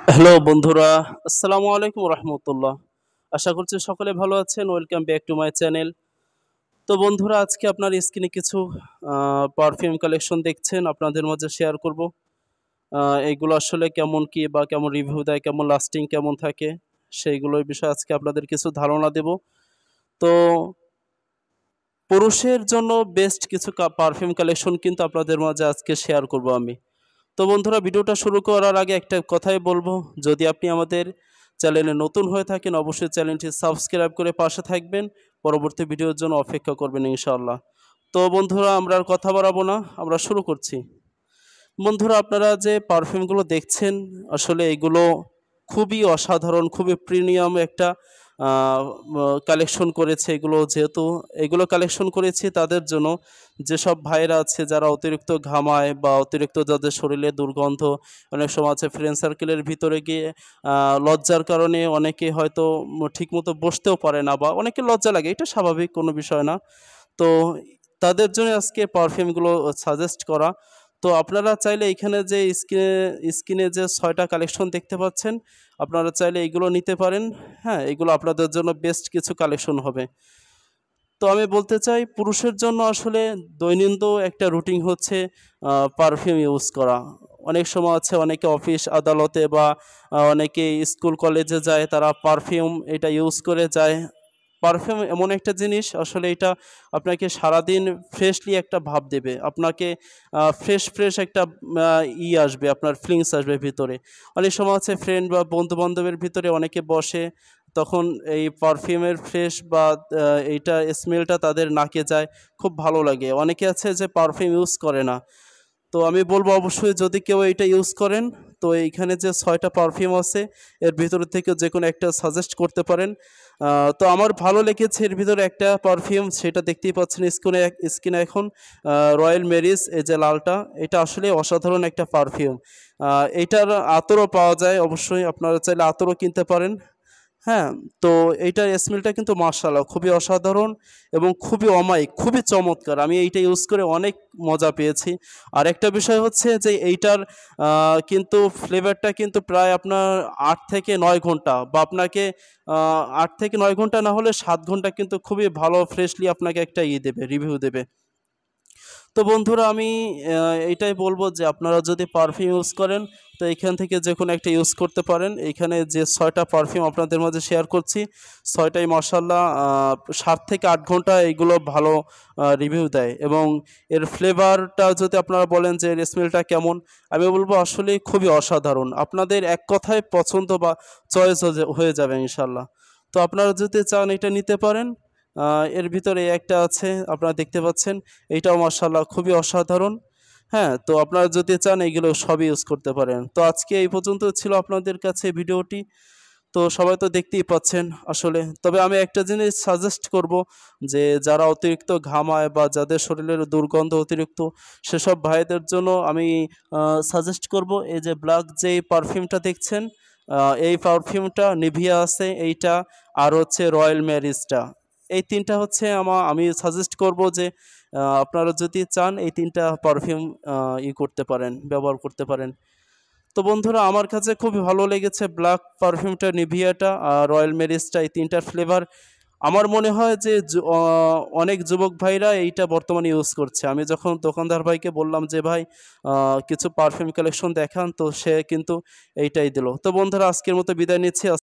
Hello বন্ধুরা, আসসালামু আলাইকুম রহমতুল্লাহ। আশা করছি সকলে ভালো আছেন। Welcome back to my channel. তো বন্ধুরা, আজকে আপনার স্ক্রিনে কিছু পারফিউম কালেকশন দেখছেন, আপনাদের মাঝে শেয়ার করব। এইগুলো আসলে কেমন কি বা কেমন রিভিউ দেয়, কেমন লাস্টিং কেমন থাকে, সেইগুলোর বিষয়ে আজকে আপনাদের কিছু ধারণা দেব। তো পুরুষের জন্য বেস্ট কিছু পারফিউম কালেকশন কিন্তু আপনাদের মাঝে আজকে শেয়ার করব আমি। তো বন্ধুরা, ভিডিওটা শুরু করার আগে একটা কথাই বলবো, যদি আপনি আমাদের চ্যানেলে নতুন হয়ে থাকেন অবশ্যই চ্যানেলটি সাবস্ক্রাইব করে পাশে থাকবেন, পরবর্তী ভিডিওর জন্য অপেক্ষা করবেন ইনশাআল্লাহ। তো বন্ধুরা, আমরা আর কথা বাড়াবো না, আমরা শুরু করছি। বন্ধুরা, আপনারা যে পারফিউমগুলো দেখছেন আসলে এগুলো খুবই অসাধারণ, খুবই প্রিমিয়াম একটা কালেকশন করেছে এগুলো। যেহেতু এগুলো কালেকশন করেছি তাদের জন্য, যেসব ভাইরা আছে যারা অতিরিক্ত ঘামায় বা অতিরিক্ত যাদের শরীরে দুর্গন্ধ, অনেক সময় আছে ফ্রেন্ড সার্কেলের ভিতরে গিয়ে লজ্জার কারণে অনেকে হয়তো ঠিকমতো বসতেও পারে না বা অনেকে লজ্জা লাগে, এটা স্বাভাবিক কোনো বিষয় না। তো তাদের জন্য আজকে পারফিউমগুলো সাজেস্ট করা। তো আপনারা চাইলে এখানে যে স্ক্রিনে যে ৬ টা কালেকশন দেখতে পাচ্ছেন, আপনারা চাইলে এগুলো নিতে পারেন। হ্যাঁ, এগুলো আপনাদের জন্য বেস্ট কিছু কালেকশন হবে। তো আমি বলতে চাই, পুরুষের জন্য আসলে দৈনন্দিন একটা রুটিন হচ্ছে পারফিউম ইউজ করা। অনেক সময় আছে অনেকে অফিস আদালতে বা অনেকে স্কুল কলেজে যায়, তারা পারফিউম এটা ইউজ করে যায়। পারফিউম এমন একটা জিনিস আসলে এটা আপনাকে সারাদিন ফ্রেশলি একটা ভাব দেবে। আপনাকে ফ্রেশ একটা আসবে, আপনার ফিলিংস আসবে ভিতরে। অনেক সময় আছে ফ্রেন্ড বা বন্ধু-বান্ধবের ভিতরে অনেকে বসে, তখন এই পারফিউমের ফ্রেশ বা এইটা স্মেলটা তাদের নাকে যায়, খুব ভালো লাগে। অনেকে আছে যে পারফিউম ইউজ করে না। তো আমি বলব অবশ্যই যদি কেউ এইটা ইউজ করেন, তো এইখানে যে ৬ টা পারফিউম আছে এর ভিতর থেকে যেকোনো একটা সাজেস্ট করতে পারেন। তো আমার ভালো লেগেছে এর ভিতরে একটা পারফিউম, সেটা দেখতেই পাচ্ছেন স্ক্রিনে এখন। রয়্যাল মেরিজ, এই যে লালটা, এটা আসলে অসাধারণ একটা পারফিউম। এইটার আতরও পাওয়া যায়, অবশ্যই আপনারা চাইলে আতরও কিনতে পারেন। হ্যাঁ, তো এইটার স্মেলটা কিন্তু মাশাআল্লাহ খুবই অসাধারণ এবং খুবই অমায়িক, খুবই চমৎকার। আমি এইটা ইউজ করে অনেক মজা পেয়েছি। আরেকটা বিষয় হচ্ছে যে এইটার কিন্তু ফ্লেভারটা কিন্তু প্রায় আপনার ৮ থেকে ৯ ঘন্টা বা আপনাকে ৮ থেকে ৯ ঘন্টা না হলে ৭ ঘন্টা কিন্তু খুবই ভালো ফ্রেশলি আপনাকে একটা দেবে, রিভিউ দেবে। তো বন্ধুরা, আমি এইটাই বলবো যে আপনারা যদি পারফিউম ইউজ করেন, তো এইখান থেকে যেকোনো একটা ইউজ করতে পারেন। এইখানে যে ৬ টা পারফিউম আপনাদের মাঝে শেয়ার করছি, ৬ টাই মাশাআল্লাহ ৭ থেকে ৮ ঘন্টা এইগুলো ভালো রিভিউ দেয়। এবং এর ফ্লেভারটা যদি আপনারা বলেন যে এর স্মেলটা কেমন, আমি বলবো আসলেই খুবই অসাধারণ। আপনাদের এক কথায় পছন্দ বা চয়েস হয়ে যাবে ইনশাআল্লাহ। তো আপনারা যদি চান এটা নিতে পারেন। এর ভিতরে একটা আছে আপনারা দেখতে পাচ্ছেন, এইটাও মাশাআল্লাহ খুবই অসাধারণ। হ্যাঁ, তো আপনারা যদি চান এগুলো সবই ইউজ করতে পারেন। তো আজকে এই পর্যন্ত ছিল আপনাদের কাছে ভিডিওটি। তো সবাই তো দেখতেই পাচ্ছেন আসলে। তবে আমি একটা জিনিস সাজেস্ট করব, যে যারা অতিরিক্ত ঘামায় বা যাদের শরীরের দুর্গন্ধ অতিরিক্ত, সেসব ভাইদের জন্য আমি সাজেস্ট করব এই যে ব্ল্যাক যেই পারফিউমটা দেখছেন, এই পারফিউমটা নিভিয়া আছে এইটা, আর হচ্ছে রয়্যাল মেরিজটা। এই ৩ টা হচ্ছে আমি সাজেস্ট করব যে আপনারা যদি চান এই ৩ টা পারফিউম করতে পারেন, ব্যবহার করতে পারেন। তো বন্ধুরা, আমার কাছে খুবই ভালো লেগেছে ব্ল্যাক পারফিউমটা, নিভিয়াটা আর রয়্যাল মেরিজটা, এই ৩ টার ফ্লেভার। আমার মনে হয় যে অনেক যুবক ভাইরা এইটা বর্তমানে ইউজ করছে। আমি যখন দোকানদার ভাইকে বললাম যে ভাই কিছু পারফিউম কালেকশন দেখান, তো সে কিন্তু এইটাই দিল। তো বন্ধুরা, আজকের মতো বিদায় নিচ্ছি।